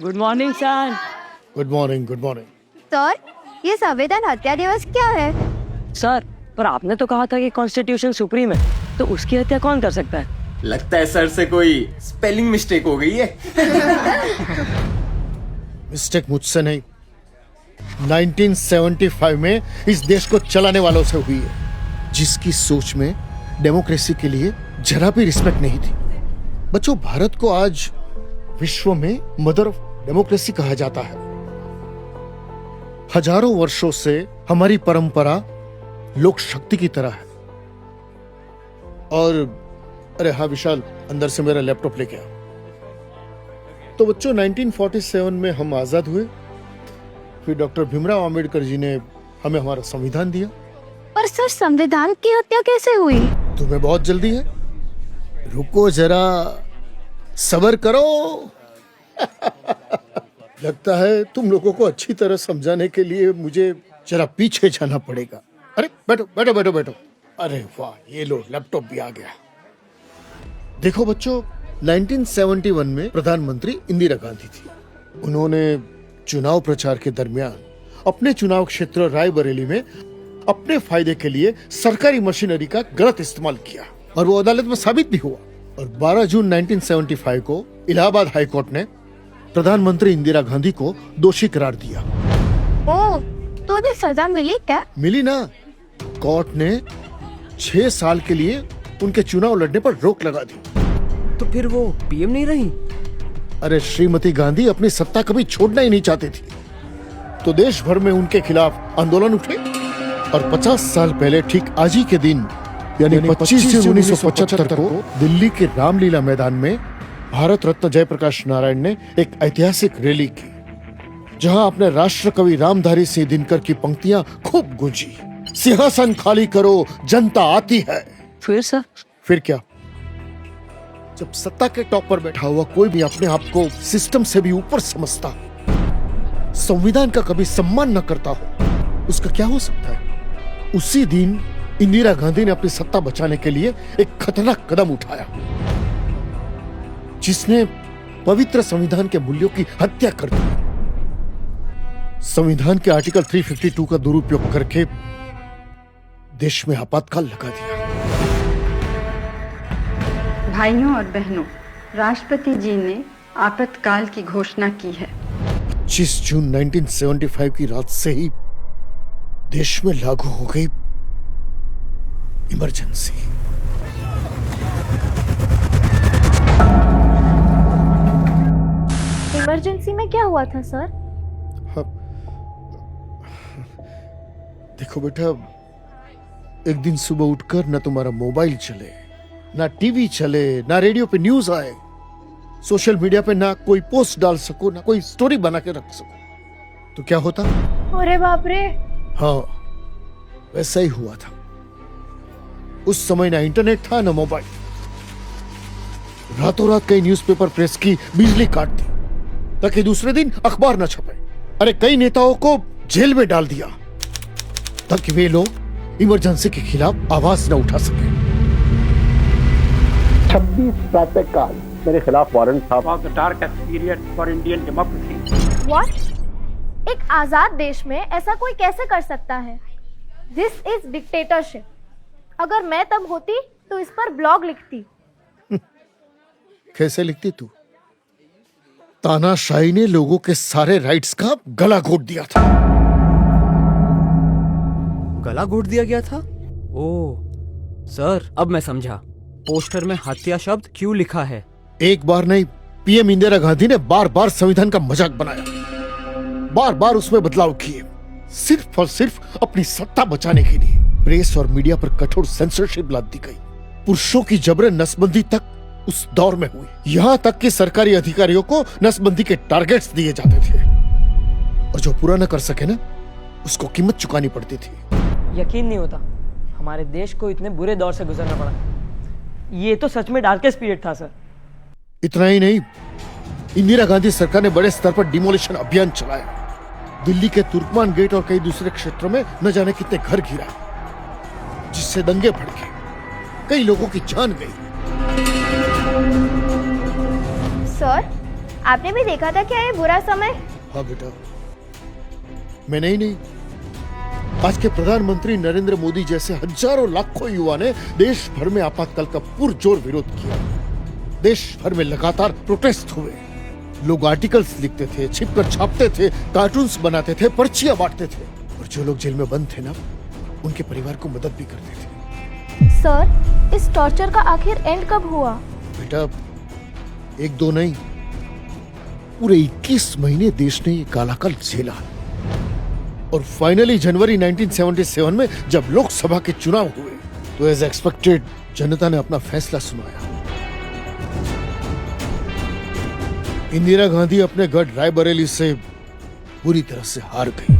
Good morning sir. Good morning, good morning. Sir, ये संविधान हत्या दिवस क्या है? सर, पर आपने तो कहा था कि कॉन्स्टिट्यूशन सुप्रीम है, तो उसकी हत्या कौन कर सकता है? लगता है सर से कोई स्पेलिंग मिस्टेक हो गई है। मिस्टेक मुझसे नहीं, 1975 में इस देश को चलाने वालों से हुई है, जिसकी सोच में डेमोक्रेसी के लिए जरा भी रिस्पेक्ट नहीं थी। बच्चों, भारत को आज विश्व में मदर ऑफ डेमोक्रेसी कहा जाता है। हजारों वर्षों से हमारी परंपरा लोक शक्ति की तरह है। और अरे हाँ विशाल, अंदर से मेरा लैपटॉप लेके आ। तो बच्चों, 1947 में हम आजाद हुए, फिर डॉक्टर भीमराव अंबेडकर जी ने हमें हमारा संविधान दिया। पर सर, संविधान की हत्या कैसे हुई? तुम्हें बहुत जल्दी है, रुको जरा, सब्र करो। लगता है तुम लोगों को अच्छी तरह समझाने के लिए मुझे जरा पीछे जाना पड़ेगा। अरे बैठो बैठो बैठो बैठो। अरे वाह, ये लो, लैपटॉप भी आ गया। देखो बच्चों, 1971 में प्रधानमंत्री इंदिरा गांधी थी। उन्होंने चुनाव प्रचार के दरमियान अपने चुनाव क्षेत्र रायबरेली में अपने फायदे के लिए सरकारी मशीनरी का गलत इस्तेमाल किया, और वो अदालत में साबित भी हुआ। और 12 जून 1975 को इलाहाबाद हाई कोर्ट ने प्रधानमंत्री इंदिरा गांधी को दोषी करार दिया। ओह, तो उन्हें सजा मिली क्या? मिली ना। कोर्ट ने 6 साल के लिए उनके चुनाव लड़ने पर रोक लगा दी। तो फिर वो पीएम नहीं रही? अरे श्रीमती गांधी अपनी सत्ता कभी छोड़ना ही नहीं चाहती थी, तो देश भर में उनके खिलाफ आंदोलन उठे। और 50 साल पहले ठीक आज ही के दिन, यानी 25 जून 1975 को दिल्ली के रामलीला मैदान में भारत रत्न जयप्रकाश नारायण ने एक ऐतिहासिक रैली की, जहां अपने राष्ट्र कवि रामधारी सिंह दिनकर की पंक्तियां खूब गूंजी। सिंहासन खाली करो, जनता आती है। फिर सर? फिर क्या? जब सत्ता के टॉप पर बैठा हुआ कोई भी अपने आप को सिस्टम से भी ऊपर समझता, संविधान का कभी सम्मान न करता हो, उसका क्या हो सकता है? उसी दिन इंदिरा गांधी ने अपनी सत्ता बचाने के लिए एक खतरनाक कदम उठाया, जिसने पवित्र संविधान के मूल्यों की हत्या कर दी। संविधान के आर्टिकल 352 का दुरुपयोग करके देश में आपातकाल लगा दिया। भाइयों और बहनों, राष्ट्रपति जी ने आपातकाल की घोषणा की है। 25 जून 1975 की रात से ही देश में लागू हो गई इमरजेंसी। इमरजेंसी में क्या हुआ था सर? देखो बेटा, एक दिन सुबह उठकर न तुम्हारा मोबाइल चले, ना टीवी चले, ना रेडियो पे न्यूज आए, सोशल मीडिया पे ना कोई पोस्ट डाल सको, ना कोई स्टोरी बना के रख सको, तो क्या होता? अरे बाप रे! हाँ, वैसा ही हुआ था। उस समय ना इंटरनेट था, ना मोबाइल। रातों रात कई न्यूज़पेपर प्रेस की बिजली काट दी ताकि दूसरे दिन अखबार न छपे। अरे कई नेताओं को जेल में डाल दिया ताकि वे लोग इमरजेंसी के खिलाफ आवाज न उठा सके। 26 प्रातःकाल मेरे खिलाफ वारंट था। What? एक आजाद देश में ऐसा कोई कैसे कर सकता है? This is dictatorship. अगर मैं तब होती तो इस पर ब्लॉग लिखती। कैसे लिखती तू? तानाशाही ने लोगों के सारे राइट्स का गला घोट दिया था। गला घोट दिया गया था? ओह सर, अब मैं समझा पोस्टर में हत्या शब्द क्यों लिखा है। एक बार नहीं, पीएम इंदिरा गांधी ने बार बार संविधान का मजाक बनाया, बार बार उसमें बदलाव किए, सिर्फ और सिर्फ अपनी सत्ता बचाने के लिए। प्रेस और मीडिया पर कठोर सेंसरशिप लाद दी गई। पुरुषों की जबरन नसबंदी तक उस दौर में हुई। यहां तक कि सरकारी अधिकारियों को नसबंदी के टारगेट्स दिए जाते थे, और जो पूरा न कर सके ना, उसको कीमत चुकानी पड़ती थी। यकीन नहीं होता हमारे देश को इतने बुरे दौर से गुजरना पड़ा। ये तो सच में डार्केस्ट पीरियड था सर। इतना ही नहीं, इंदिरा गांधी सरकार ने बड़े स्तर पर डिमोलिशन अभियान चलाया। दिल्ली के तुर्कमान गेट और कई दूसरे क्षेत्रों में न जाने कितने घर गिरा, जिससे दंगे भड़के, कई लोगों की जान गई। सर, आपने भी देखा था क्या ये बुरा समय? हाँ बेटा, मैंने ही नहीं, आज के प्रधानमंत्री नरेंद्र मोदी जैसे हजारों लाखों युवा ने देश भर में आपातकाल का पुरजोर विरोध किया। देश भर में लगातार प्रोटेस्ट हुए। लोग आर्टिकल्स लिखते थे, छिपकर छापते थे, कार्टून्स बनाते थे, पर्चियां बांटते थे, और जो लोग जेल में बंद थे ना, उनके परिवार को मदद भी करते थे। सर, इस टॉर्चर का आखिर एंड कब हुआ? बेटा, एक दो नहीं, पूरे 21 महीने देश ने ये कालाकाल झेला। और फाइनली जनवरी 1977 में जब लोकसभा के चुनाव हुए तो एज एक्सपेक्टेड जनता ने अपना फैसला सुनाया। इंदिरा गांधी अपने गढ़ रायबरेली से पूरी तरह से हार गई।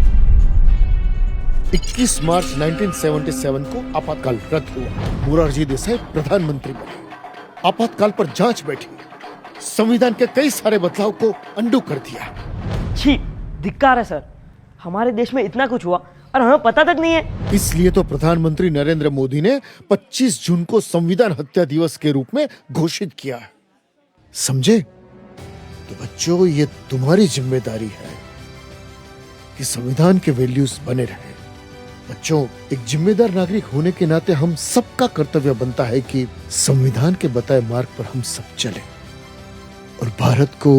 21 मार्च 1977 को आपातकाल रद्द हुआ। मोरारजी देसाई प्रधानमंत्री बने। आपातकाल पर जांच बैठी। संविधान के कई सारे बदलाव को अंडू कर दिया। छी, धिक्कार है सर, हमारे देश में इतना कुछ हुआ और हमें पता तक नहीं है। इसलिए तो प्रधानमंत्री नरेंद्र मोदी ने 25 जून को संविधान हत्या दिवस के रूप में घोषित किया है। समझे? तो बच्चों, ये तुम्हारी जिम्मेदारी है कि संविधान के वैल्यूज बने रहे। बच्चों, एक जिम्मेदार नागरिक होने के नाते हम सबका कर्तव्य बनता है कि संविधान के बताए मार्ग पर हम सब चलें और भारत को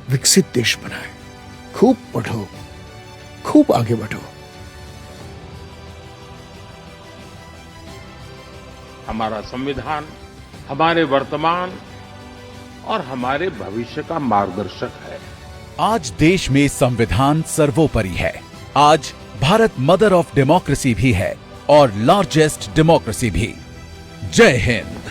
विकसित देश बनाएं। खूब पढ़ो, खूब आगे बढ़ो। हमारा संविधान हमारे वर्तमान और हमारे भविष्य का मार्गदर्शक है। आज देश में संविधान सर्वोपरि है। आज भारत मदर ऑफ डेमोक्रेसी भी है और लार्जेस्ट डेमोक्रेसी भी। जय हिंद।